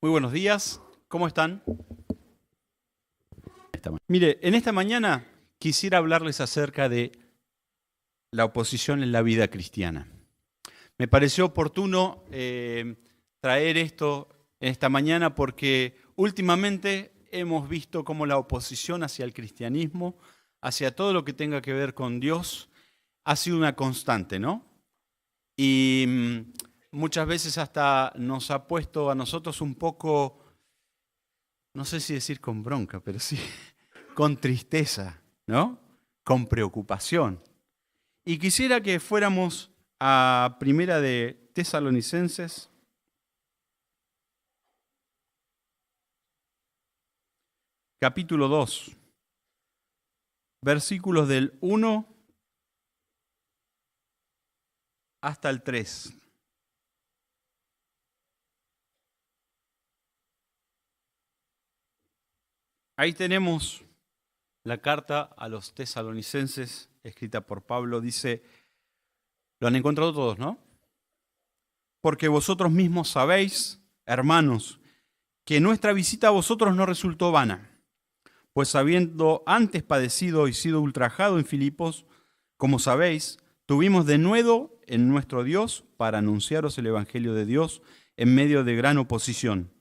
Muy buenos días, ¿cómo están? Mire, en esta mañana quisiera hablarles acerca de la oposición en la vida cristiana. Me pareció oportuno traer esto en esta mañana porque últimamente hemos visto cómo la oposición hacia el cristianismo, hacia todo lo que tenga que ver con Dios, ha sido una constante, ¿no? Y muchas veces hasta nos ha puesto a nosotros un poco, no sé si decir con bronca, pero sí, con tristeza, ¿no? Con preocupación. Y quisiera que fuéramos a Primera de Tesalonicenses, capítulo 2, versículos del 1 hasta el 3. Ahí tenemos la carta a los tesalonicenses, escrita por Pablo. Dice, lo han encontrado todos, ¿no? Porque vosotros mismos sabéis, hermanos, que nuestra visita a vosotros no resultó vana, pues habiendo antes padecido y sido ultrajado en Filipos, como sabéis, tuvimos denuedo en nuestro Dios para anunciaros el Evangelio de Dios en medio de gran oposición.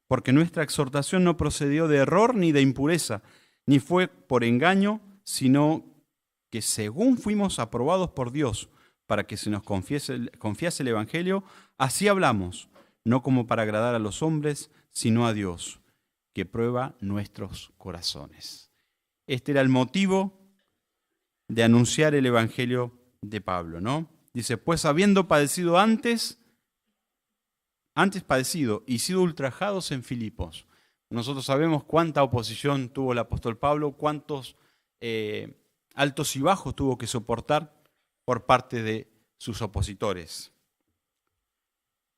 Porque nuestra exhortación no procedió de error ni de impureza, ni fue por engaño, sino que según fuimos aprobados por Dios para que se nos confiase el Evangelio, así hablamos, no como para agradar a los hombres, sino a Dios, que prueba nuestros corazones. Este era el motivo de anunciar el Evangelio de Pablo, ¿no? Dice, pues habiendo padecido antes padecido y sido ultrajados en Filipos. Nosotros sabemos cuánta oposición tuvo el apóstol Pablo, cuántos altos y bajos tuvo que soportar por parte de sus opositores.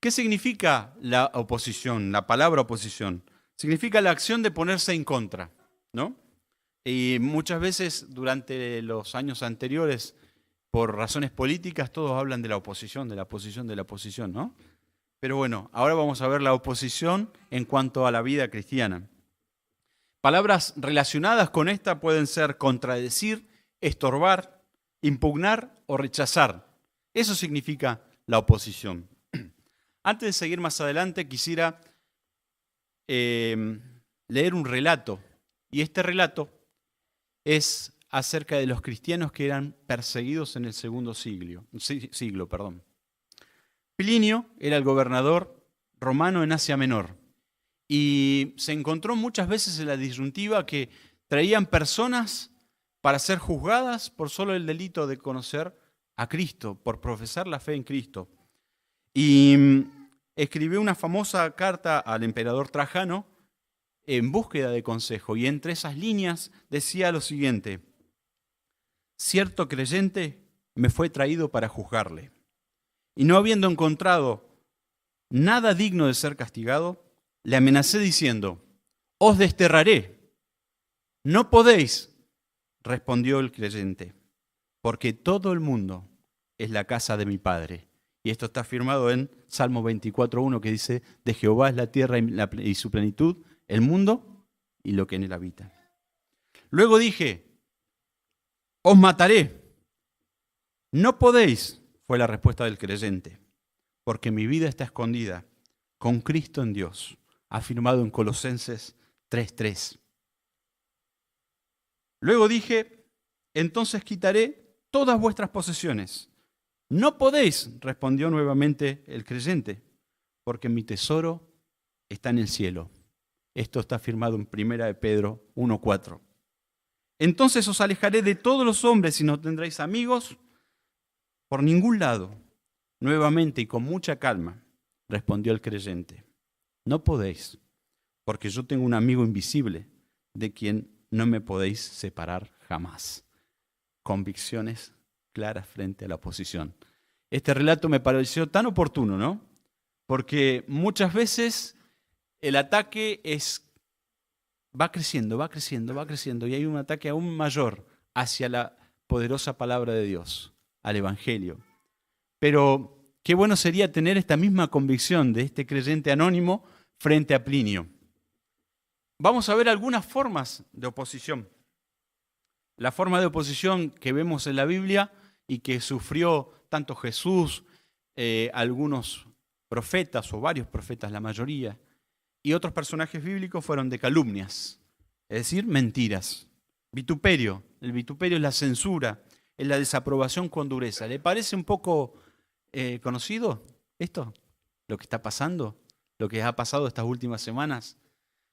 ¿Qué significa la oposición, la palabra oposición? Significa la acción de ponerse en contra, ¿no? Y muchas veces durante los años anteriores, por razones políticas, todos hablan de la oposición, de la oposición, de la oposición, ¿no? Pero bueno, ahora vamos a ver la oposición en cuanto a la vida cristiana. Palabras relacionadas con esta pueden ser contradecir, estorbar, impugnar o rechazar. Eso significa la oposición. Antes de seguir más adelante, quisiera leer un relato. Y este relato es acerca de los cristianos que eran perseguidos en el segundo siglo. Plinio era el gobernador romano en Asia Menor y se encontró muchas veces en la disyuntiva que traían personas para ser juzgadas por solo el delito de conocer a Cristo, por profesar la fe en Cristo. Y escribió una famosa carta al emperador Trajano en búsqueda de consejo, y entre esas líneas decía lo siguiente: cierto creyente me fue traído para juzgarle, y no habiendo encontrado nada digno de ser castigado, le amenacé diciendo, os desterraré. No podéis, respondió el creyente, porque todo el mundo es la casa de mi Padre. Y esto está firmado en Salmo 24:1, que dice, de Jehová es la tierra y su plenitud, el mundo y lo que en él habita. Luego dije, os mataré. No podéis, fue la respuesta del creyente, porque mi vida está escondida con Cristo en Dios, afirmado en Colosenses 3:3. Luego dije, entonces quitaré todas vuestras posesiones. No podéis, respondió nuevamente el creyente, porque mi tesoro está en el cielo. Esto está afirmado en 1 de Pedro 1:4. Entonces os alejaré de todos los hombres y no tendréis amigos por ningún lado. Nuevamente y con mucha calma, respondió el creyente, no podéis, porque yo tengo un amigo invisible de quien no me podéis separar jamás. Convicciones claras frente a la oposición. Este relato me pareció tan oportuno, ¿no? Porque muchas veces el ataque va creciendo, y hay un ataque aún mayor hacia la poderosa palabra de Dios, al Evangelio. Pero qué bueno sería tener esta misma convicción de este creyente anónimo frente a Plinio. Vamos a ver algunas formas de oposición. La forma de oposición que vemos en la Biblia y que sufrió tanto Jesús, algunos profetas o varios profetas, la mayoría, y otros personajes bíblicos fueron de calumnias, es decir, mentiras. Vituperio. El vituperio es la censura, es la desaprobación con dureza. ¿Le parece un poco conocido esto? Lo que está pasando, lo que ha pasado estas últimas semanas,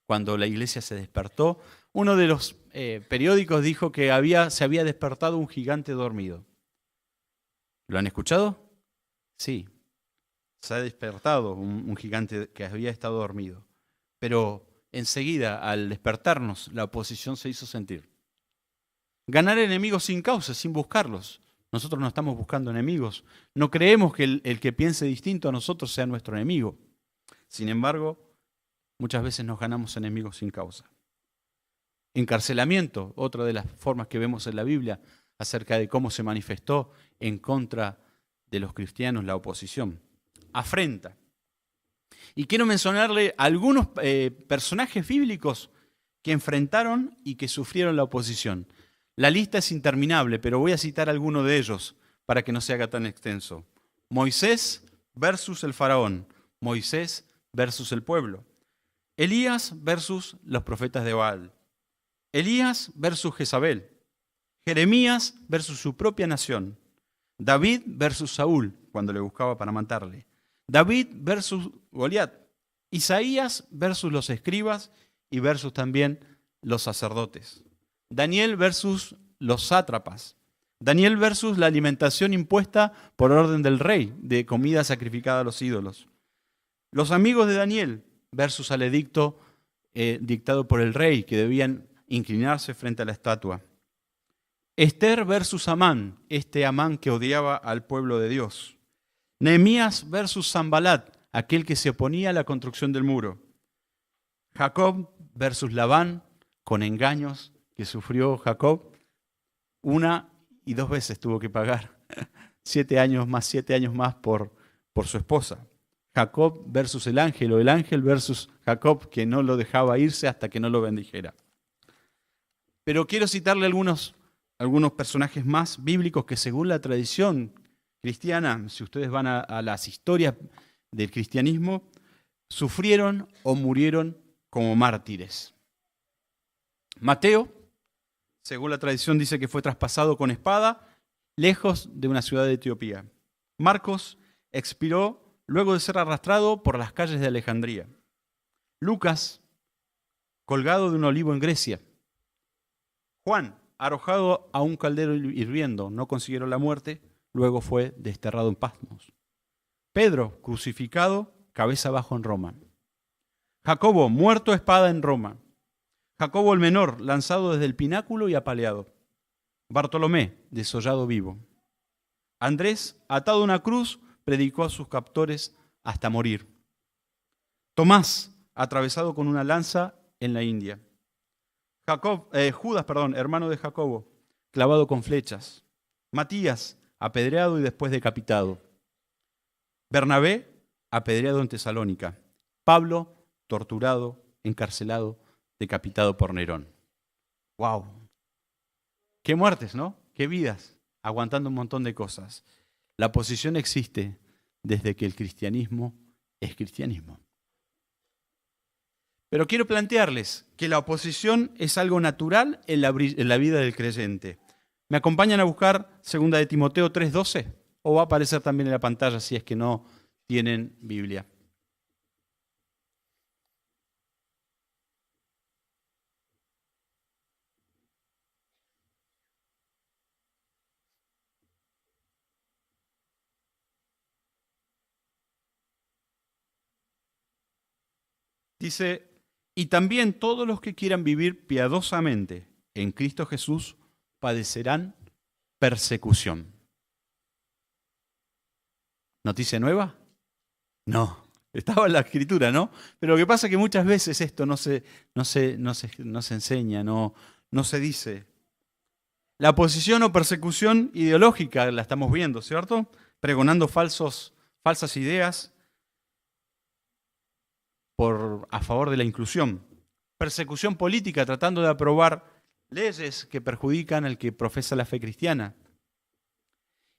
cuando la iglesia se despertó. Uno de los periódicos dijo que se había despertado un gigante dormido. ¿Lo han escuchado? Sí, se ha despertado un gigante que había estado dormido. Pero enseguida, al despertarnos, la oposición se hizo sentir. Ganar enemigos sin causa, sin buscarlos. Nosotros no estamos buscando enemigos. No creemos que el que piense distinto a nosotros sea nuestro enemigo. Sin embargo, muchas veces nos ganamos enemigos sin causa. Encarcelamiento, otra de las formas que vemos en la Biblia acerca de cómo se manifestó en contra de los cristianos la oposición. Afrenta. Y quiero mencionarle algunos personajes bíblicos que enfrentaron y que sufrieron la oposición. La lista es interminable, pero voy a citar algunos de ellos para que no se haga tan extenso. Moisés versus el faraón. Moisés versus el pueblo. Elías versus los profetas de Baal. Elías versus Jezabel. Jeremías versus su propia nación. David versus Saúl, cuando le buscaba para matarle. David versus Goliat. Isaías versus los escribas y versus también los sacerdotes. Daniel versus los sátrapas. Daniel versus la alimentación impuesta por orden del rey de comida sacrificada a los ídolos. Los amigos de Daniel versus al edicto dictado por el rey, que debían inclinarse frente a la estatua. Esther versus Amán, este Amán que odiaba al pueblo de Dios. Nehemías versus Sanbalat, aquel que se oponía a la construcción del muro. Jacob versus Labán, con engaños que sufrió Jacob. 1 y 2 veces tuvo que pagar 7 años más por su esposa. Jacob versus el ángel, o el ángel versus Jacob, que no lo dejaba irse hasta que no lo bendijera. Pero quiero citarle algunos personajes más bíblicos que, según la tradición cristiana, si ustedes van a las historias del cristianismo, sufrieron o murieron como mártires. Mateo, según la tradición, dice que fue traspasado con espada lejos de una ciudad de Etiopía. Marcos expiró luego de ser arrastrado por las calles de Alejandría. Lucas, colgado de un olivo en Grecia. Juan, arrojado a un caldero hirviendo, no consiguieron la muerte, luego fue desterrado en Patmos. Pedro, crucificado, cabeza abajo en Roma. Jacobo, muerto a espada en Roma. Jacobo el menor, lanzado desde el pináculo y apaleado. Bartolomé, desollado vivo. Andrés, atado a una cruz, predicó a sus captores hasta morir. Tomás, atravesado con una lanza en la India. Judas, hermano de Jacobo, clavado con flechas. Matías, apedreado y después decapitado. Bernabé, apedreado en Tesalónica. Pablo, torturado, encarcelado, decapitado por Nerón. ¡Wow! ¡Qué muertes!, ¿no? ¡Qué vidas! Aguantando un montón de cosas. La oposición existe desde que el cristianismo es cristianismo. Pero quiero plantearles que la oposición es algo natural en la vida del creyente. ¿Me acompañan a buscar 2 de Timoteo 3:12? O va a aparecer también en la pantalla si es que no tienen Biblia. Dice: y también todos los que quieran vivir piadosamente en Cristo Jesús padecerán persecución. ¿Noticia nueva? No, estaba en la Escritura, ¿no? Pero lo que pasa es que muchas veces esto no se enseña, no se dice. La oposición o persecución ideológica la estamos viendo, ¿cierto? Pregonando falsas ideas. a favor de la inclusión. Persecución política, tratando de aprobar leyes que perjudican al que profesa la fe cristiana.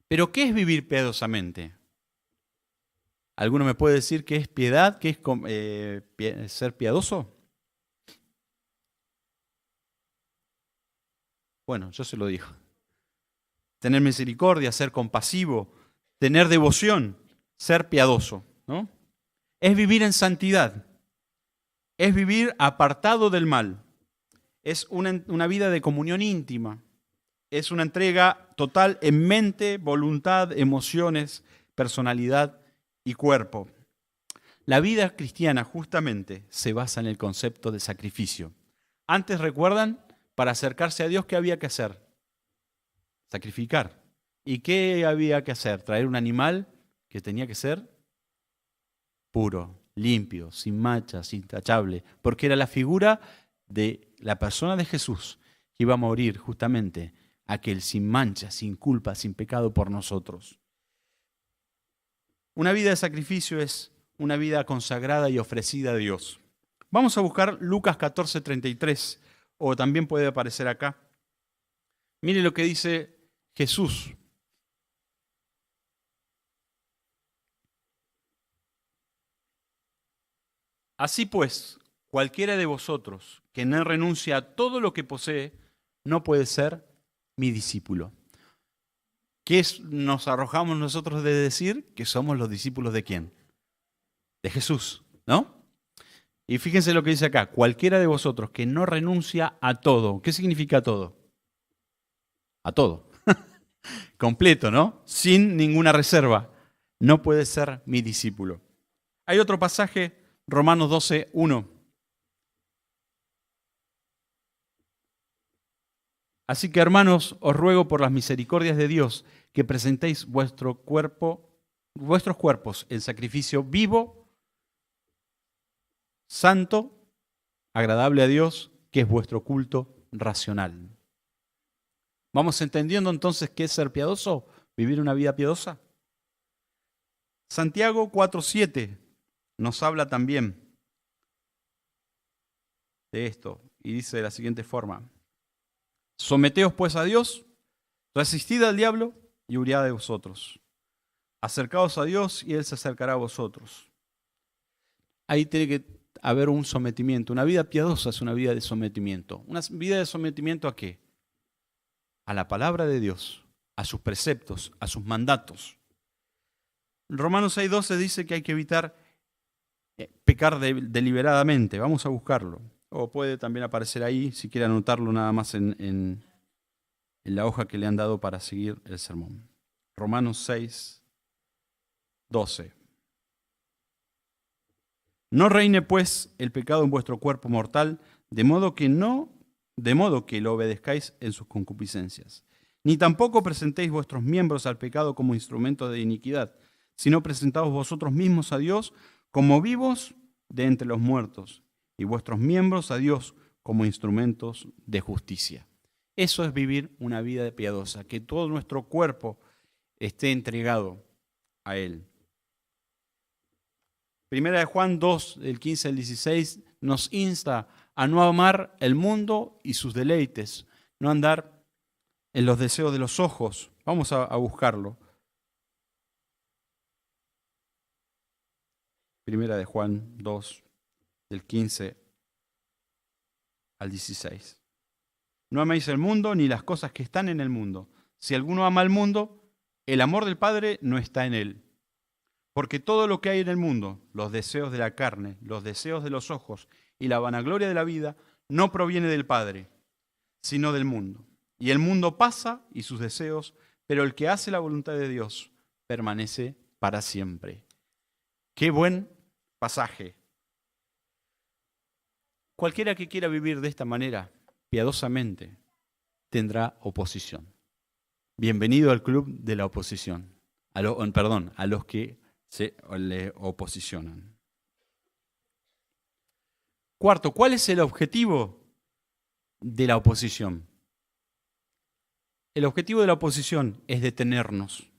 Pero ¿qué es vivir piadosamente? ¿Alguno me puede decir qué es piedad? ¿Qué es ser piadoso? Bueno, yo se lo digo. Tener misericordia, ser compasivo, tener devoción, ser piadoso, ¿no? Es vivir en santidad, es vivir apartado del mal, es una vida de comunión íntima, es una entrega total en mente, voluntad, emociones, personalidad y cuerpo. La vida cristiana justamente se basa en el concepto de sacrificio. Antes, ¿recuerdan? Para acercarse a Dios, ¿qué había que hacer? Sacrificar. ¿Y qué había que hacer? Traer un animal que tenía que ser puro, limpio, sin manchas, intachable, porque era la figura de la persona de Jesús que iba a morir justamente, aquel sin mancha, sin culpa, sin pecado por nosotros. Una vida de sacrificio es una vida consagrada y ofrecida a Dios. Vamos a buscar Lucas 14:33, o también puede aparecer acá. Mire lo que dice Jesús. Así pues, cualquiera de vosotros que no renuncia a todo lo que posee, no puede ser mi discípulo. ¿Qué nos arrojamos nosotros de decir? Que somos los discípulos ¿de quién? De Jesús, ¿no? Y fíjense lo que dice acá, cualquiera de vosotros que no renuncia a todo. ¿Qué significa todo? A todo. Completo, ¿no? Sin ninguna reserva. No puede ser mi discípulo. Hay otro pasaje, Romanos 12:1. Así que, hermanos, os ruego por las misericordias de Dios que presentéis vuestros cuerpos en sacrificio vivo, santo, agradable a Dios, que es vuestro culto racional. ¿Vamos entendiendo entonces qué es ser piadoso? ¿Vivir una vida piadosa? Santiago 4:7 nos habla también de esto y dice de la siguiente forma: someteos pues a Dios, resistid al diablo y huirá de vosotros. Acercaos a Dios y Él se acercará a vosotros. Ahí tiene que haber un sometimiento. Una vida piadosa es una vida de sometimiento. ¿Una vida de sometimiento a qué? A la palabra de Dios, a sus preceptos, a sus mandatos. Romanos 6:12 dice que hay que evitar pecar deliberadamente. Vamos a buscarlo. O puede también aparecer ahí, si quiere anotarlo nada más en la hoja que le han dado para seguir el sermón. Romanos 6:12. No reine pues el pecado en vuestro cuerpo mortal, de modo que lo obedezcáis en sus concupiscencias. Ni tampoco presentéis vuestros miembros al pecado como instrumentos de iniquidad, sino presentaos vosotros mismos a Dios como vivos de entre los muertos, y vuestros miembros a Dios como instrumentos de justicia. Eso es vivir una vida piadosa, que todo nuestro cuerpo esté entregado a Él. Primera de Juan 2, del 15 al 16, nos insta a no amar el mundo y sus deleites, no andar en los deseos de los ojos. Vamos a buscarlo. Primera de Juan 2, del 15 al 16. No améis el mundo ni las cosas que están en el mundo. Si alguno ama al mundo, el amor del Padre no está en él. Porque todo lo que hay en el mundo, los deseos de la carne, los deseos de los ojos y la vanagloria de la vida, no proviene del Padre, sino del mundo. Y el mundo pasa y sus deseos, pero el que hace la voluntad de Dios permanece para siempre. Qué buen pasaje. Cualquiera que quiera vivir de esta manera, piadosamente, tendrá oposición. Bienvenido al club de la oposición. A los que se le oposicionan. Cuarto, ¿cuál es el objetivo de la oposición? El objetivo de la oposición es detenernos,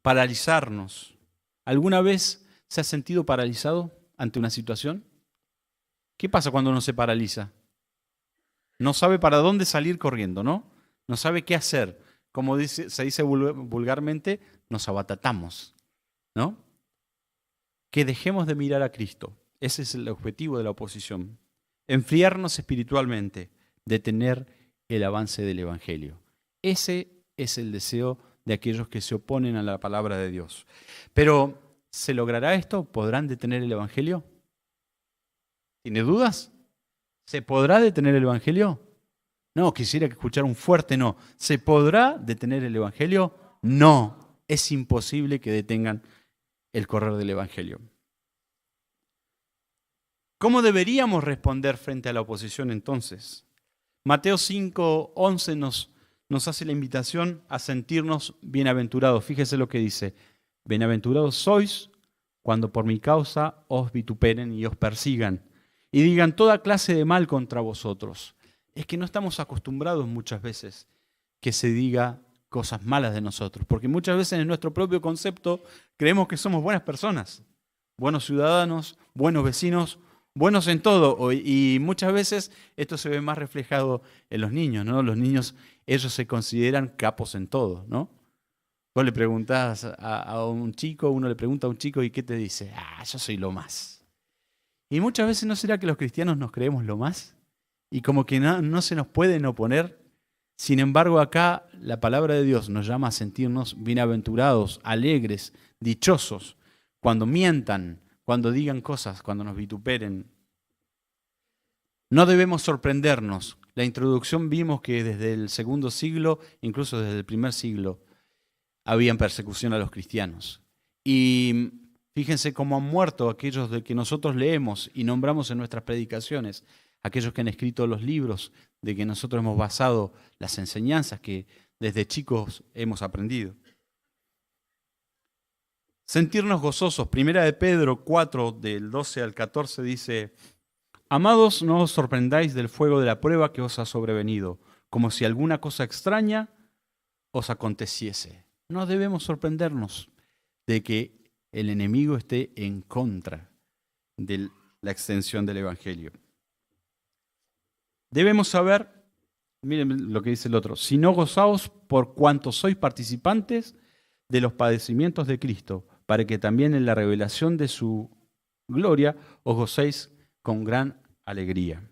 paralizarnos. ¿Alguna vez se ha sentido paralizado ante una situación? ¿Qué pasa cuando uno se paraliza? No sabe para dónde salir corriendo, ¿no? No sabe qué hacer. Como se dice vulgarmente, nos abatatamos, ¿no? Que dejemos de mirar a Cristo. Ese es el objetivo de la oposición. Enfriarnos espiritualmente, detener el avance del Evangelio. Ese es el deseo de aquellos que se oponen a la palabra de Dios. Pero, ¿se logrará esto? ¿Podrán detener el Evangelio? ¿Tiene dudas? ¿Se podrá detener el Evangelio? No, quisiera escuchar un fuerte no. ¿Se podrá detener el Evangelio? No, es imposible que detengan el correr del Evangelio. ¿Cómo deberíamos responder frente a la oposición entonces? Mateo 5:11 nos hace la invitación a sentirnos bienaventurados. Fíjese lo que dice. Bienaventurados sois cuando por mi causa os vituperen y os persigan y digan toda clase de mal contra vosotros. Es que no estamos acostumbrados muchas veces que se diga cosas malas de nosotros, porque muchas veces en nuestro propio concepto creemos que somos buenas personas, buenos ciudadanos, buenos vecinos, buenos en todo, y muchas veces esto se ve más reflejado en los niños, ¿no? Los niños, ellos se consideran capos en todo, ¿no? Vos le preguntás a un chico, uno le pregunta a un chico y ¿qué te dice? Yo soy lo más. Y muchas veces ¿no será que los cristianos nos creemos lo más? Y como que no se nos pueden oponer. Sin embargo, acá la palabra de Dios nos llama a sentirnos bienaventurados, alegres, dichosos, cuando mientan, cuando digan cosas, cuando nos vituperen. No debemos sorprendernos. La introducción vimos que desde el segundo siglo, incluso desde el primer siglo, habían persecución a los cristianos. Y fíjense cómo han muerto aquellos de que nosotros leemos y nombramos en nuestras predicaciones, aquellos que han escrito los libros de que nosotros hemos basado las enseñanzas que desde chicos hemos aprendido. Sentirnos gozosos. Primera de Pedro 4, del 12 al 14 dice: Amados, no os sorprendáis del fuego de la prueba que os ha sobrevenido, como si alguna cosa extraña os aconteciese. No debemos sorprendernos de que el enemigo esté en contra de la extensión del Evangelio. Debemos saber, miren lo que dice el otro, si no gozaos por cuanto sois participantes de los padecimientos de Cristo, para que también en la revelación de su gloria os gocéis con gran alegría.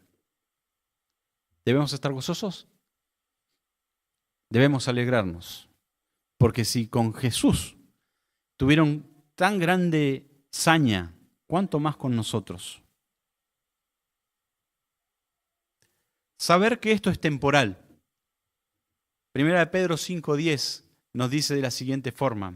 ¿Debemos estar gozosos? Debemos alegrarnos, porque si con Jesús tuvieron tan grande saña, ¿cuánto más con nosotros? Saber que esto es temporal. Primera de Pedro 5:10 nos dice de la siguiente forma: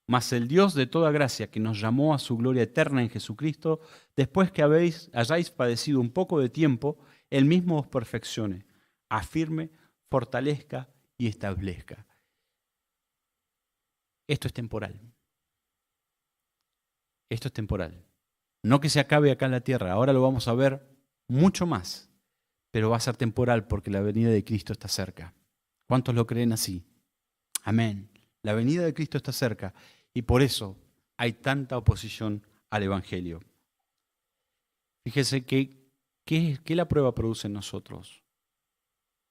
Mas el Dios de toda gracia, que nos llamó a su gloria eterna en Jesucristo, después que hayáis padecido un poco de tiempo, Él mismo os perfeccione, afirme, fortalezca y establezca. Esto es temporal. Esto es temporal. No que se acabe acá en la tierra, ahora lo vamos a ver mucho más, pero va a ser temporal porque la venida de Cristo está cerca. ¿Cuántos lo creen así? Amén. La venida de Cristo está cerca y por eso hay tanta oposición al Evangelio. Fíjese ¿qué la prueba produce en nosotros?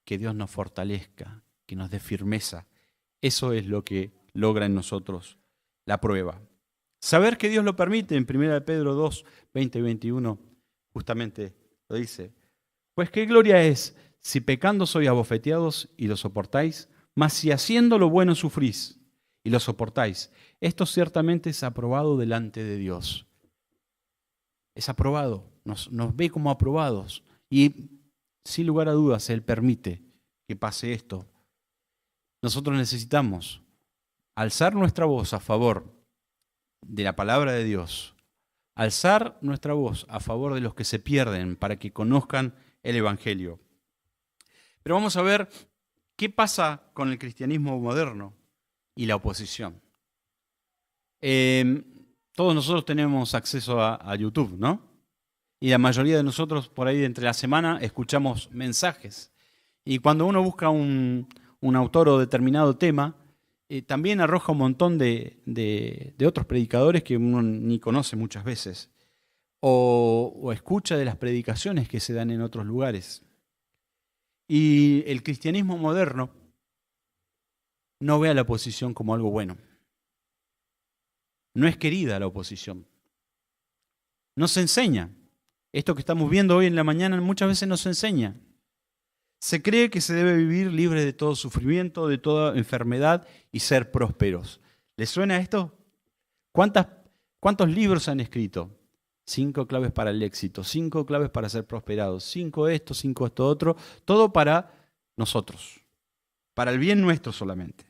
Que Dios nos fortalezca, que nos dé firmeza. Eso es lo que logra en nosotros la prueba. Saber que Dios lo permite, en 1 Pedro 2, 20 y 21, justamente lo dice. Pues qué gloria es si pecando sois abofeteados y lo soportáis, mas si haciendo lo bueno sufrís y lo soportáis, esto ciertamente es aprobado delante de Dios. Es aprobado, nos ve como aprobados y sin lugar a dudas Él permite que pase esto. Nosotros necesitamos alzar nuestra voz a favor de la palabra de Dios, alzar nuestra voz a favor de los que se pierden para que conozcan el Evangelio. Pero vamos a ver qué pasa con el cristianismo moderno y la oposición. Todos nosotros tenemos acceso a YouTube, ¿no? Y la mayoría de nosotros por ahí entre la semana escuchamos mensajes. Y cuando uno busca un autor o determinado tema, también arroja un montón de otros predicadores que uno ni conoce muchas veces, o escucha de las predicaciones que se dan en otros lugares. Y el cristianismo moderno no ve a la oposición como algo bueno. No es querida la oposición. No se enseña. Esto que estamos viendo hoy en la mañana muchas veces no se enseña. Se cree que se debe vivir libre de todo sufrimiento, de toda enfermedad y ser prósperos. ¿Les suena esto? ¿Cuántos libros han escrito? 5 claves para el éxito, 5 claves para ser prosperados, 5 esto, 5 esto otro, todo para nosotros, para el bien nuestro solamente.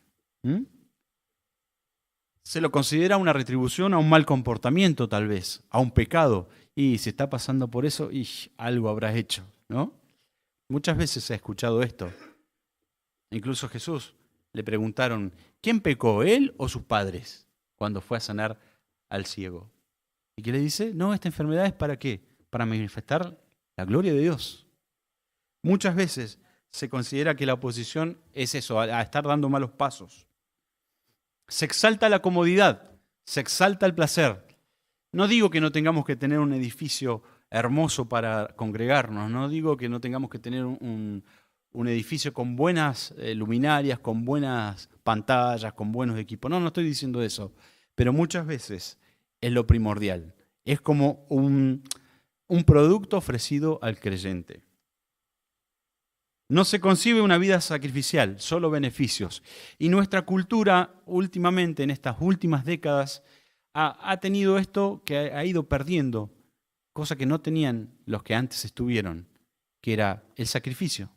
Se lo considera una retribución a un mal comportamiento tal vez, a un pecado. Y si está pasando por eso, algo habrás hecho, ¿no? Muchas veces se ha escuchado esto. Incluso Jesús le preguntaron, ¿quién pecó, él o sus padres? Cuando fue a sanar al ciego. ¿Y qué le dice? No, esta enfermedad es ¿para qué? Para manifestar la gloria de Dios. Muchas veces se considera que la oposición es eso, a estar dando malos pasos. Se exalta la comodidad, se exalta el placer. No digo que no tengamos que tener un edificio hermoso para congregarnos, no digo que no tengamos que tener un edificio con buenas luminarias, con buenas pantallas, con buenos equipos. No estoy diciendo eso, pero muchas veces es lo primordial. Es como un producto ofrecido al creyente. No se concibe una vida sacrificial, solo beneficios. Y nuestra cultura últimamente, en estas últimas décadas, ha tenido esto que ha ido perdiendo, cosa que no tenían los que antes estuvieron, que era el sacrificio.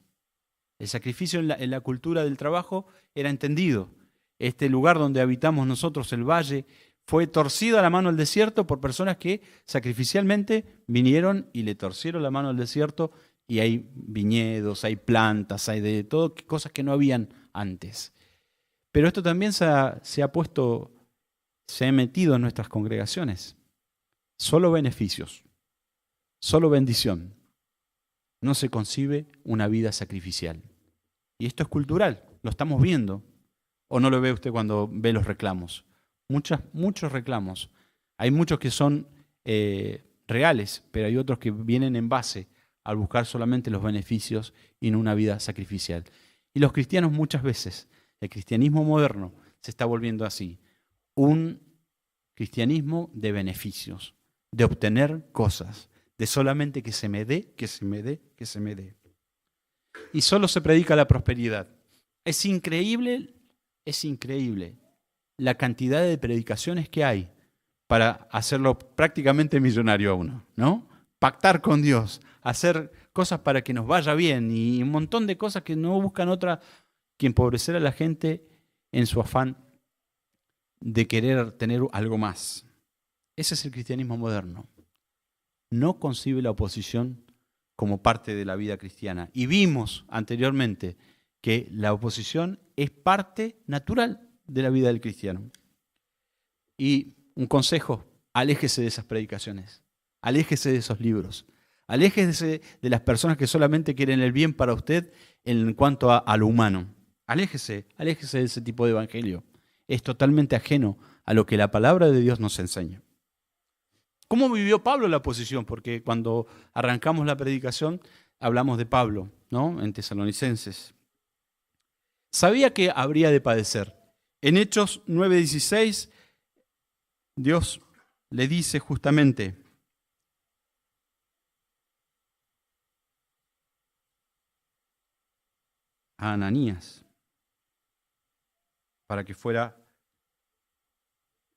El sacrificio en la cultura del trabajo era entendido. Este lugar donde habitamos nosotros, el valle, fue torcido a la mano al desierto por personas que sacrificialmente vinieron y le torcieron la mano al desierto. Y hay viñedos, hay plantas, hay de todo, cosas que no habían antes. Pero esto también se ha metido en nuestras congregaciones. Solo beneficios, solo bendición. No se concibe una vida sacrificial. Y esto es cultural, lo estamos viendo. ¿O no lo ve usted cuando ve los reclamos? Muchos reclamos. Hay muchos que son reales, pero hay otros que vienen en base al buscar solamente los beneficios y no una vida sacrificial. Y los cristianos muchas veces, el cristianismo moderno se está volviendo así, un cristianismo de beneficios, de obtener cosas, de solamente que se me dé, que se me dé, que se me dé. Y solo se predica la prosperidad. Es increíble la cantidad de predicaciones que hay para hacerlo prácticamente millonario a uno, ¿no? Pactar con Dios, hacer cosas para que nos vaya bien y un montón de cosas que no buscan otra que empobrecer a la gente en su afán de querer tener algo más. Ese es el cristianismo moderno. No concibe la oposición como parte de la vida cristiana. Y vimos anteriormente que la oposición es parte natural de la vida del cristiano. Y un consejo, aléjese de esas predicaciones. Aléjese de esos libros. Aléjese de las personas que solamente quieren el bien para usted en cuanto a lo humano. Aléjese de ese tipo de evangelio. Es totalmente ajeno a lo que la palabra de Dios nos enseña. ¿Cómo vivió Pablo la oposición? Porque cuando arrancamos la predicación hablamos de Pablo, ¿no? En Tesalonicenses. Sabía que habría de padecer. En Hechos 9:16, Dios le dice justamente: a Ananías, para que fuera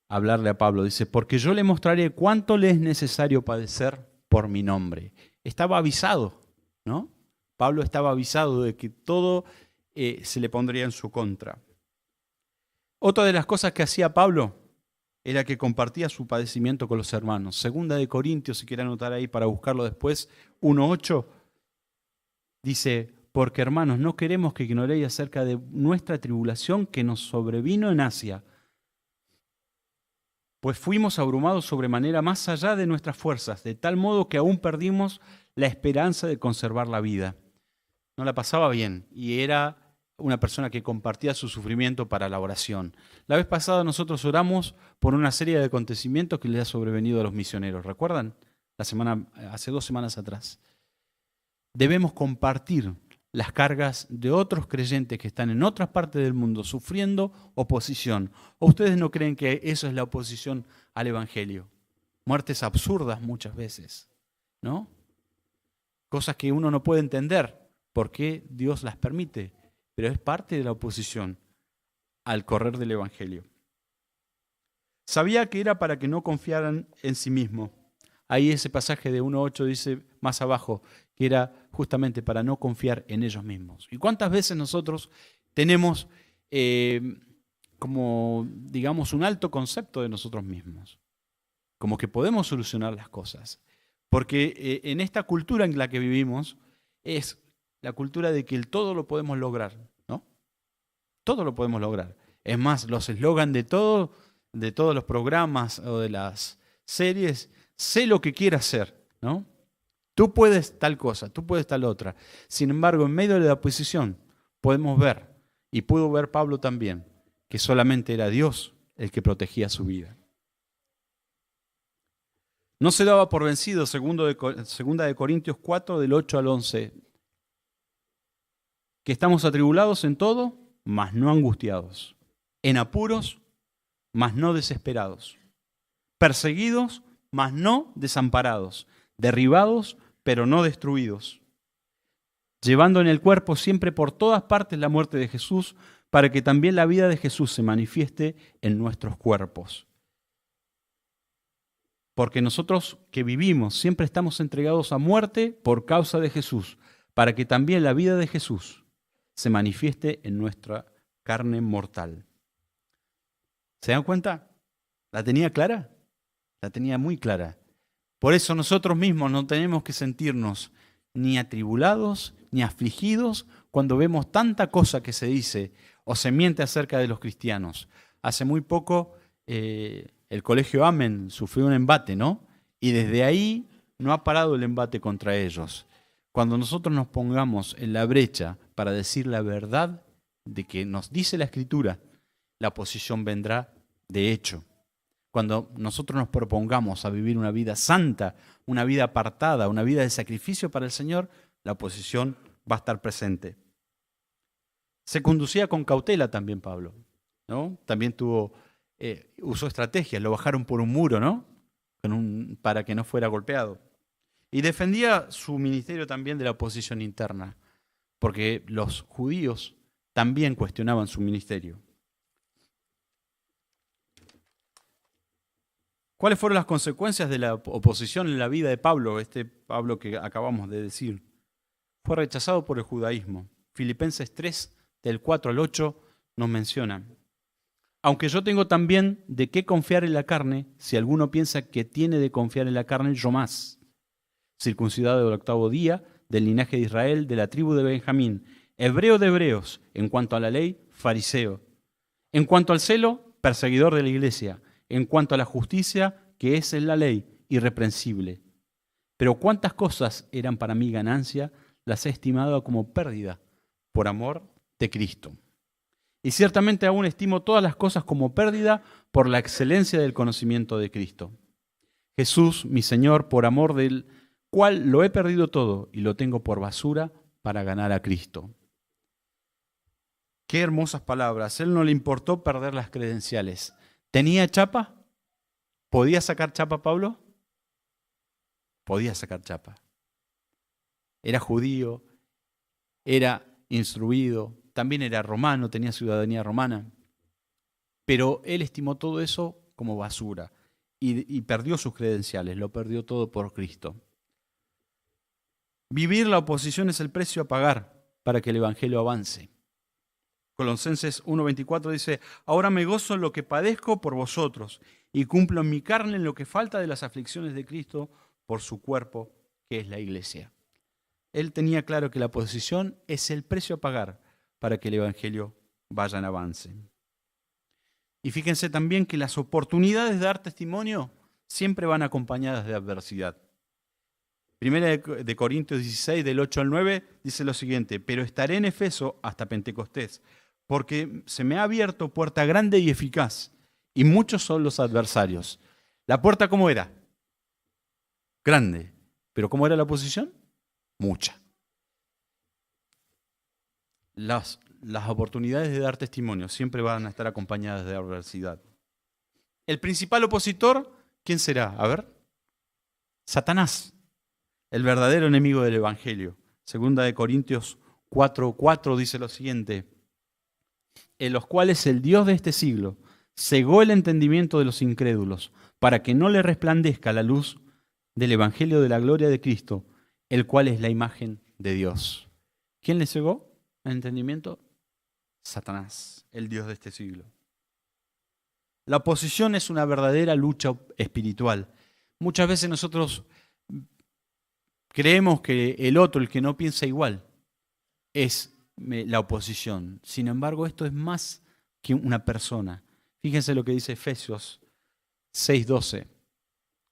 a hablarle a Pablo. Dice, porque yo le mostraré cuánto le es necesario padecer por mi nombre. Estaba avisado, ¿no? Pablo estaba avisado de que todo se le pondría en su contra. Otra de las cosas que hacía Pablo era que compartía su padecimiento con los hermanos. Segunda de Corintios, si quiere anotar ahí para buscarlo después, 1:8, dice: porque hermanos, no queremos que ignoréis acerca de nuestra tribulación que nos sobrevino en Asia, pues fuimos abrumados sobremanera más allá de nuestras fuerzas, de tal modo que aún perdimos la esperanza de conservar la vida. No la pasaba bien y era una persona que compartía su sufrimiento para la oración. La vez pasada nosotros oramos por una serie de acontecimientos que le ha sobrevenido a los misioneros. ¿Recuerdan? Hace 2 semanas atrás. Debemos compartir las cargas de otros creyentes que están en otras partes del mundo sufriendo oposición. ¿O ustedes no creen que eso es la oposición al Evangelio? Muertes absurdas muchas veces, ¿no? Cosas que uno no puede entender por qué Dios las permite, pero es parte de la oposición al correr del Evangelio. Sabía que era para que no confiaran en sí mismos. Ahí ese pasaje de 1.8 dice más abajo que era justamente para no confiar en ellos mismos. ¿Y cuántas veces nosotros tenemos como, digamos, un alto concepto de nosotros mismos? Como que podemos solucionar las cosas. Porque en esta cultura en la que vivimos es la cultura de que el todo lo podemos lograr, ¿no? Todo lo podemos lograr. Es más, los eslogan de todos los programas o de las series, sé lo que quieras hacer, ¿no? Tú puedes tal cosa, tú puedes tal otra. Sin embargo, en medio de la oposición podemos ver, y pudo ver Pablo también, que solamente era Dios el que protegía su vida. No se daba por vencido, segunda de Corintios 4, del 8 al 11, que estamos atribulados en todo, mas no angustiados, en apuros, mas no desesperados, perseguidos, mas no desamparados, derribados, pero no destruidos, llevando en el cuerpo siempre por todas partes la muerte de Jesús, para que también la vida de Jesús se manifieste en nuestros cuerpos. Porque nosotros que vivimos siempre estamos entregados a muerte por causa de Jesús, para que también la vida de Jesús se manifieste en nuestra carne mortal. ¿Se dan cuenta? ¿La tenía clara? La tenía muy clara. Por eso nosotros mismos no tenemos que sentirnos ni atribulados ni afligidos cuando vemos tanta cosa que se dice o se miente acerca de los cristianos. Hace muy poco el colegio Amen sufrió un embate, ¿no? Y desde ahí no ha parado el embate contra ellos. Cuando nosotros nos pongamos en la brecha para decir la verdad de que nos dice la Escritura, la oposición vendrá de hecho. Cuando nosotros nos propongamos a vivir una vida santa, una vida apartada, una vida de sacrificio para el Señor, la oposición va a estar presente. Se conducía con cautela también Pablo, ¿no? También usó estrategias, lo bajaron por un muro, ¿no? Para que no fuera golpeado. Y defendía su ministerio también de la oposición interna, porque los judíos también cuestionaban su ministerio. ¿Cuáles fueron las consecuencias de la oposición en la vida de Pablo, este Pablo que acabamos de decir? Fue rechazado por el judaísmo. Filipenses 3, del 4 al 8, nos menciona: aunque yo tengo también de qué confiar en la carne, si alguno piensa que tiene de confiar en la carne, yo más. Circuncidado del 8º día, del linaje de Israel, de la tribu de Benjamín, hebreo de hebreos, en cuanto a la ley, fariseo. En cuanto al celo, perseguidor de la iglesia. En cuanto a la justicia, que es en la ley, irreprensible. Pero cuántas cosas eran para mí ganancia, las he estimado como pérdida, por amor de Cristo. Y ciertamente aún estimo todas las cosas como pérdida por la excelencia del conocimiento de Cristo. Jesús, mi Señor, por amor del cual lo he perdido todo y lo tengo por basura para ganar a Cristo. Qué hermosas palabras. Él no le importó perder las credenciales. ¿Tenía chapa? ¿Podía sacar chapa Pablo? Podía sacar chapa. Era judío, era instruido, también era romano, tenía ciudadanía romana. Pero él estimó todo eso como basura y perdió sus credenciales, lo perdió todo por Cristo. Vivir la oposición es el precio a pagar para que el Evangelio avance. Colosenses 1:24 dice: ahora me gozo en lo que padezco por vosotros y cumplo en mi carne en lo que falta de las aflicciones de Cristo por su cuerpo, que es la iglesia. Él tenía claro que la oposición es el precio a pagar para que el Evangelio vaya en avance. Y fíjense también que las oportunidades de dar testimonio siempre van acompañadas de adversidad. Primera de Corintios 16, del 8 al 9, dice lo siguiente: pero estaré en Efeso hasta Pentecostés, porque se me ha abierto puerta grande y eficaz, y muchos son los adversarios. ¿La puerta cómo era? Grande. ¿Pero cómo era la oposición? Mucha. Las oportunidades de dar testimonio siempre van a estar acompañadas de adversidad. El principal opositor, ¿quién será? A ver. Satanás, el verdadero enemigo del Evangelio. Segunda de Corintios 4:4 dice lo siguiente: en los cuales el Dios de este siglo cegó el entendimiento de los incrédulos, para que no le resplandezca la luz del Evangelio de la gloria de Cristo, el cual es la imagen de Dios. ¿Quién le cegó el entendimiento? Satanás, el Dios de este siglo. La oposición es una verdadera lucha espiritual. Muchas veces nosotros creemos que el otro, el que no piensa igual, es la oposición. Sin embargo, esto es más que una persona. Fíjense lo que dice Efesios 6:12.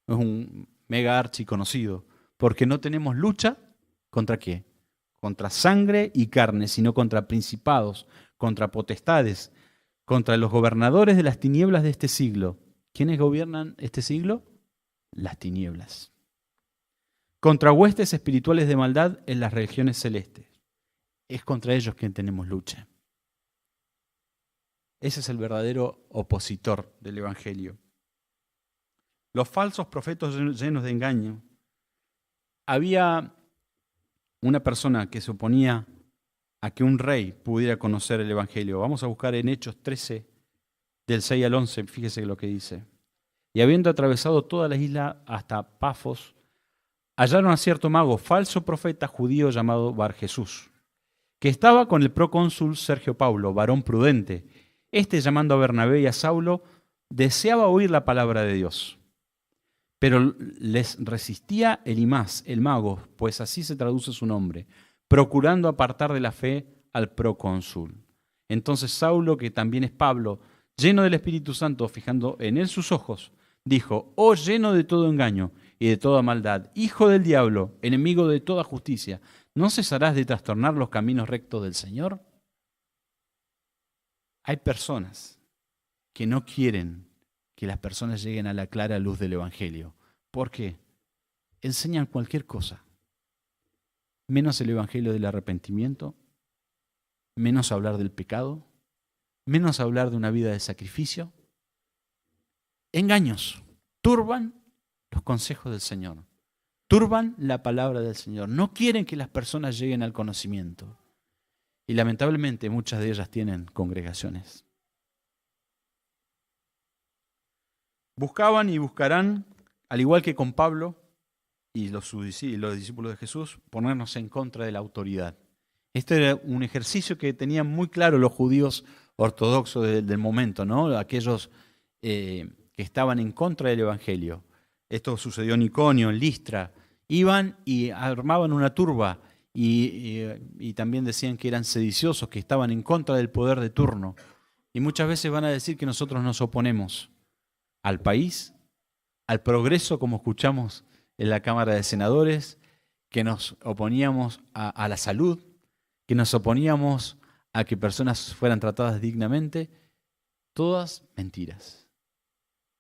Es un mega archi conocido. Porque no tenemos lucha ¿contra qué? Contra sangre y carne, sino contra principados, contra potestades, contra los gobernadores de las tinieblas de este siglo. ¿Quiénes gobiernan este siglo? Las tinieblas. Contra huestes espirituales de maldad en las regiones celestes. Es contra ellos quien tenemos lucha. Ese es el verdadero opositor del Evangelio. Los falsos profetas llenos de engaño. Había una persona que se oponía a que un rey pudiera conocer el Evangelio. Vamos a buscar en Hechos 13, del 6 al 11, fíjese lo que dice. Y habiendo atravesado toda la isla hasta Pafos, hallaron a cierto mago, falso profeta judío llamado Bar Jesús, que estaba con el procónsul Sergio Paulo, varón prudente. Este, llamando a Bernabé y a Saulo, deseaba oír la palabra de Dios. Pero les resistía Elimás, el mago, pues así se traduce su nombre, procurando apartar de la fe al procónsul. Entonces Saulo, que también es Pablo, lleno del Espíritu Santo, fijando en él sus ojos, dijo: oh, lleno de todo engaño y de toda maldad, hijo del diablo, enemigo de toda justicia, ¿no cesarás de trastornar los caminos rectos del Señor? Hay personas que no quieren que las personas lleguen a la clara luz del Evangelio. ¿Por qué? Enseñan cualquier cosa, menos el Evangelio del arrepentimiento, menos hablar del pecado, menos hablar de una vida de sacrificio. Engaños, turban los consejos del Señor, turban la palabra del Señor, no quieren que las personas lleguen al conocimiento. Y lamentablemente muchas de ellas tienen congregaciones. Buscaban y buscarán, al igual que con Pablo y los discípulos de Jesús, ponernos en contra de la autoridad. Este era un ejercicio que tenían muy claro los judíos ortodoxos del momento, ¿no? Aquellos que estaban en contra del Evangelio. Esto sucedió en Iconio, en Listra. Iban y armaban una turba y también decían que eran sediciosos, que estaban en contra del poder de turno. Y muchas veces van a decir que nosotros nos oponemos al país, al progreso, como escuchamos en la Cámara de Senadores, que nos oponíamos a la salud, que nos oponíamos a que personas fueran tratadas dignamente. Todas mentiras,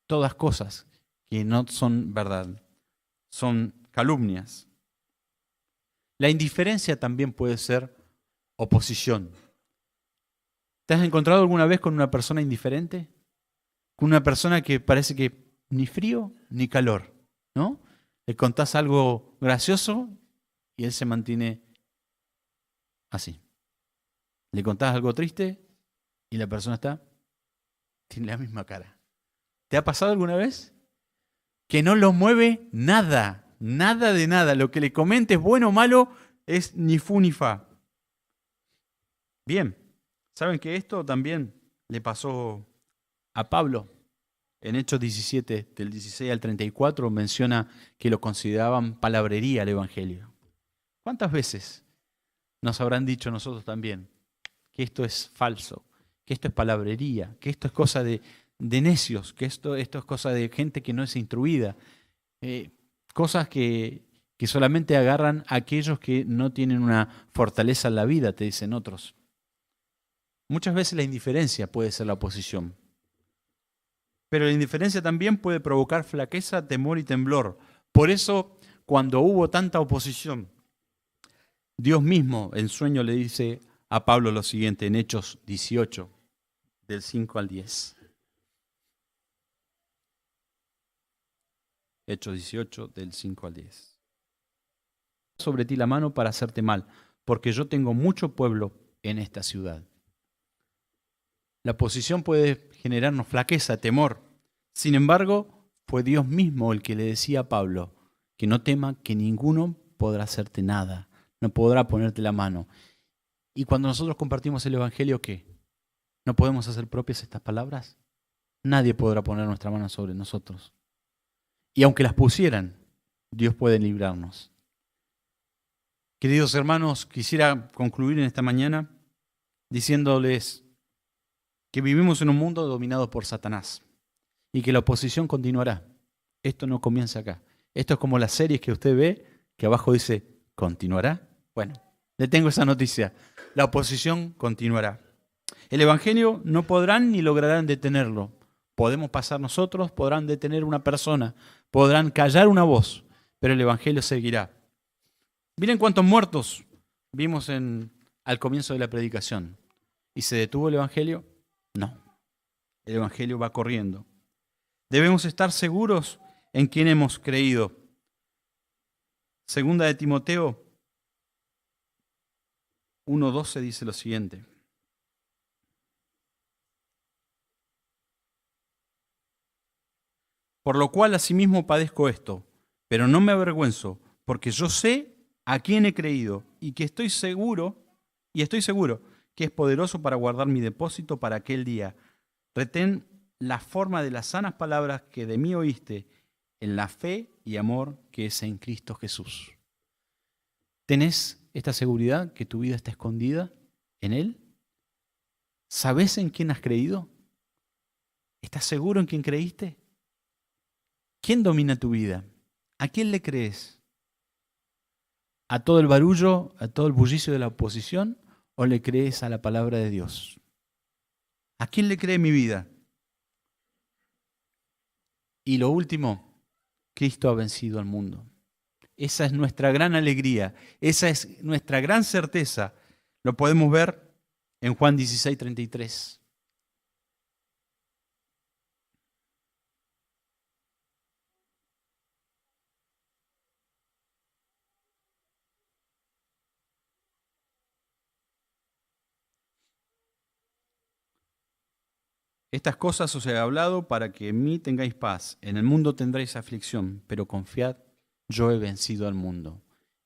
todas cosas que no son verdad, son calumnias. La indiferencia también puede ser oposición. ¿Te has encontrado alguna vez con una persona indiferente? Con una persona que parece que ni frío ni calor, ¿no? Le contás algo gracioso y él se mantiene así. Le contás algo triste y la persona tiene la misma cara. ¿Te ha pasado alguna vez? Que no lo mueve nada, nada de nada. Lo que le comentes, bueno o malo, es ni fu ni fa. Bien, ¿saben que esto también le pasó a Pablo? En Hechos 17, del 16 al 34, menciona que lo consideraban palabrería el Evangelio. ¿Cuántas veces nos habrán dicho nosotros también que esto es falso, que esto es palabrería, que esto es cosa de necios, que esto es cosa de gente que no es instruida? Cosas que que solamente agarran a aquellos que no tienen una fortaleza en la vida, te dicen otros. Muchas veces la indiferencia puede ser la oposición. Pero la indiferencia también puede provocar flaqueza, temor y temblor. Por eso, cuando hubo tanta oposición, Dios mismo en sueño le dice a Pablo lo siguiente en Hechos 18, del 5 al 10. Hechos 18, del 5 al 10. Sobre ti la mano para hacerte mal, porque yo tengo mucho pueblo en esta ciudad. La oposición puede generarnos flaqueza, temor. Sin embargo, fue Dios mismo el que le decía a Pablo que no tema, que ninguno podrá hacerte nada, no podrá ponerte la mano. Y cuando nosotros compartimos el Evangelio, ¿qué? ¿No podemos hacer propias estas palabras? Nadie podrá poner nuestra mano sobre nosotros. Y aunque las pusieran, Dios puede librarnos. Queridos hermanos, quisiera concluir en esta mañana diciéndoles que vivimos en un mundo dominado por Satanás y que la oposición continuará. Esto no comienza acá. Esto es como las series que usted ve, que abajo dice, ¿continuará? Bueno, le tengo esa noticia. La oposición continuará. El Evangelio no podrán ni lograrán detenerlo. Podemos pasar nosotros, podrán detener una persona, podrán callar una voz, pero el Evangelio seguirá. Miren cuántos muertos vimos al comienzo de la predicación. ¿Y se detuvo el Evangelio? No. El Evangelio va corriendo. Debemos estar seguros en quién hemos creído. Segunda de Timoteo 1:12 dice lo siguiente. Por lo cual asimismo padezco esto, pero no me avergüenzo, porque yo sé a quién he creído y estoy seguro que es poderoso para guardar mi depósito para aquel día. Retén la forma de las sanas palabras que de mí oíste en la fe y amor que es en Cristo Jesús. ¿Tenés esta seguridad que tu vida está escondida en Él? ¿Sabés en quién has creído? ¿Estás seguro en quién creíste? ¿Quién domina tu vida? ¿A quién le crees? ¿A todo el barullo, a todo el bullicio de la oposición o le crees a la palabra de Dios? ¿A quién le cree mi vida? Y lo último, Cristo ha vencido al mundo. Esa es nuestra gran alegría, esa es nuestra gran certeza. Lo podemos ver en Juan 16:33. Estas cosas os he hablado para que en mí tengáis paz. En el mundo tendréis aflicción, pero confiad, yo he vencido al mundo.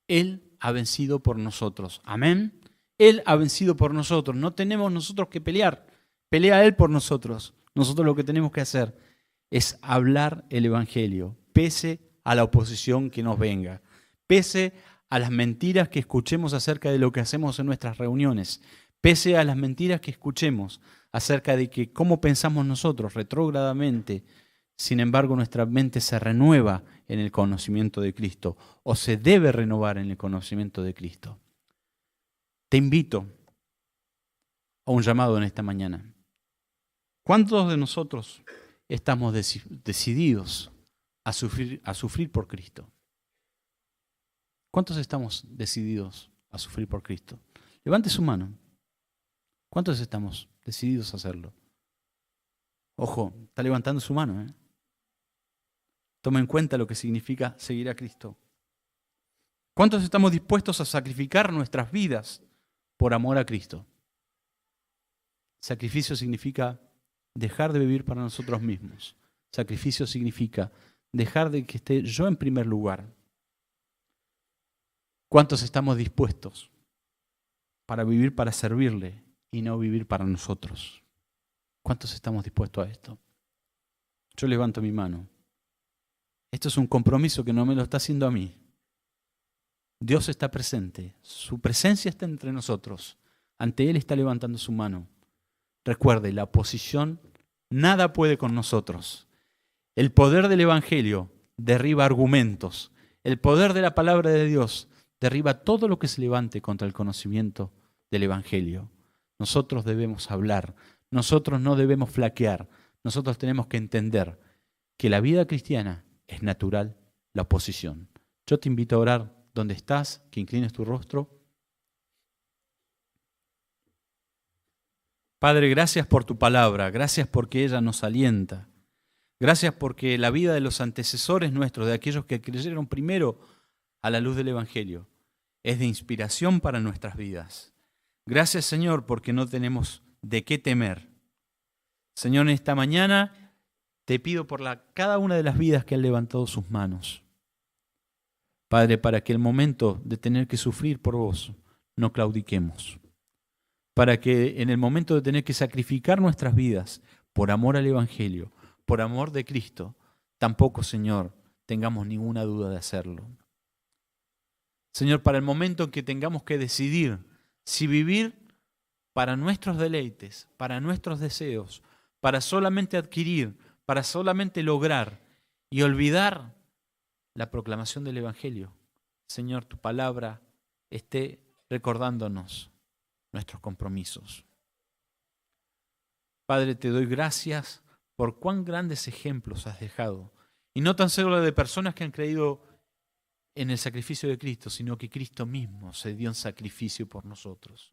Él ha vencido por nosotros. Amén. Él ha vencido por nosotros. No tenemos nosotros que pelear. Pelea Él por nosotros. Nosotros lo que tenemos que hacer es hablar el Evangelio, pese a la oposición que nos venga, pese a las mentiras que escuchemos acerca de lo que hacemos en nuestras reuniones, pese a las mentiras que escuchemos acerca de que cómo pensamos nosotros retrógradamente. Sin embargo, nuestra mente se renueva en el conocimiento de Cristo, o se debe renovar en el conocimiento de Cristo. Te invito a un llamado en esta mañana. ¿Cuántos de nosotros estamos decididos a sufrir por Cristo? ¿Cuántos estamos decididos a sufrir por Cristo? Levante su mano. ¿Cuántos estamos decididos a hacerlo? Ojo, está levantando su mano. Toma en cuenta lo que significa seguir a Cristo. ¿Cuántos estamos dispuestos a sacrificar nuestras vidas por amor a Cristo? Sacrificio significa dejar de vivir para nosotros mismos. Sacrificio significa dejar de que esté yo en primer lugar. ¿Cuántos estamos dispuestos para vivir para servirle y no vivir para nosotros? ¿Cuántos estamos dispuestos a esto? Yo levanto mi mano. Esto es un compromiso que no me lo está haciendo a mí. Dios está presente. Su presencia está entre nosotros. Ante Él está levantando su mano. Recuerde, la oposición nada puede con nosotros. El poder del Evangelio derriba argumentos. El poder de la palabra de Dios derriba todo lo que se levante contra el conocimiento del Evangelio. Nosotros debemos hablar, nosotros no debemos flaquear, nosotros tenemos que entender que la vida cristiana es natural, la oposición. Yo te invito a orar donde estás, que inclines tu rostro. Padre, gracias por tu palabra, gracias porque ella nos alienta. Gracias porque la vida de los antecesores nuestros, de aquellos que creyeron primero a la luz del Evangelio, es de inspiración para nuestras vidas. Gracias, Señor, porque no tenemos de qué temer. Señor, en esta mañana te pido por cada una de las vidas que han levantado sus manos. Padre, para que el momento de tener que sufrir por vos no claudiquemos. Para que en el momento de tener que sacrificar nuestras vidas por amor al Evangelio, por amor de Cristo, tampoco, Señor, tengamos ninguna duda de hacerlo. Señor, para el momento en que tengamos que decidir si vivir para nuestros deleites, para nuestros deseos, para solamente adquirir, para solamente lograr y olvidar la proclamación del Evangelio, Señor, tu palabra esté recordándonos nuestros compromisos. Padre, te doy gracias por cuán grandes ejemplos has dejado. Y no tan solo de personas que han creído en el sacrificio de Cristo, sino que Cristo mismo se dio en sacrificio por nosotros,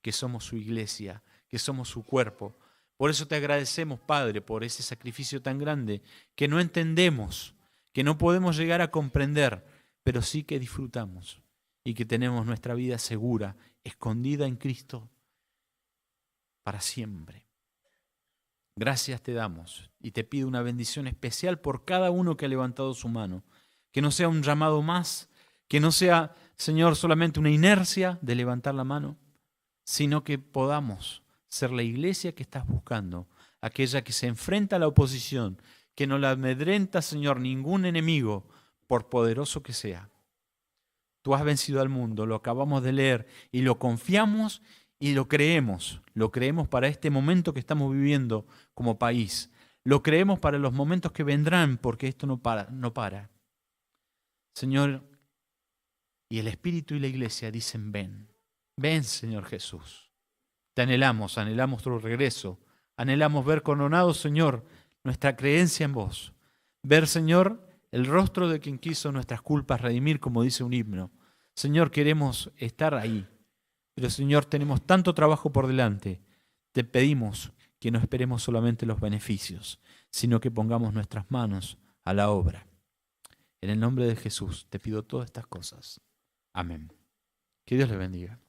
que somos su iglesia, que somos su cuerpo. Por eso te agradecemos, Padre, por ese sacrificio tan grande que no entendemos, que no podemos llegar a comprender, pero sí que disfrutamos y que tenemos nuestra vida segura, escondida en Cristo para siempre. Gracias te damos y te pido una bendición especial por cada uno que ha levantado su mano. Que no sea un llamado más, que no sea, Señor, solamente una inercia de levantar la mano, sino que podamos ser la iglesia que estás buscando, aquella que se enfrenta a la oposición, que no la amedrenta, Señor, ningún enemigo, por poderoso que sea. Tú has vencido al mundo, lo acabamos de leer y lo confiamos y lo creemos para este momento que estamos viviendo como país. Lo creemos para los momentos que vendrán, porque esto no para. Señor, y el Espíritu y la Iglesia dicen, ven Señor Jesús. Te anhelamos tu regreso. Anhelamos ver coronado, Señor, nuestra creencia en vos. Ver, Señor, el rostro de quien quiso nuestras culpas redimir, como dice un himno. Señor, queremos estar ahí. Pero, Señor, tenemos tanto trabajo por delante. Te pedimos que no esperemos solamente los beneficios, sino que pongamos nuestras manos a la obra. En el nombre de Jesús te pido todas estas cosas. Amén. Que Dios les bendiga.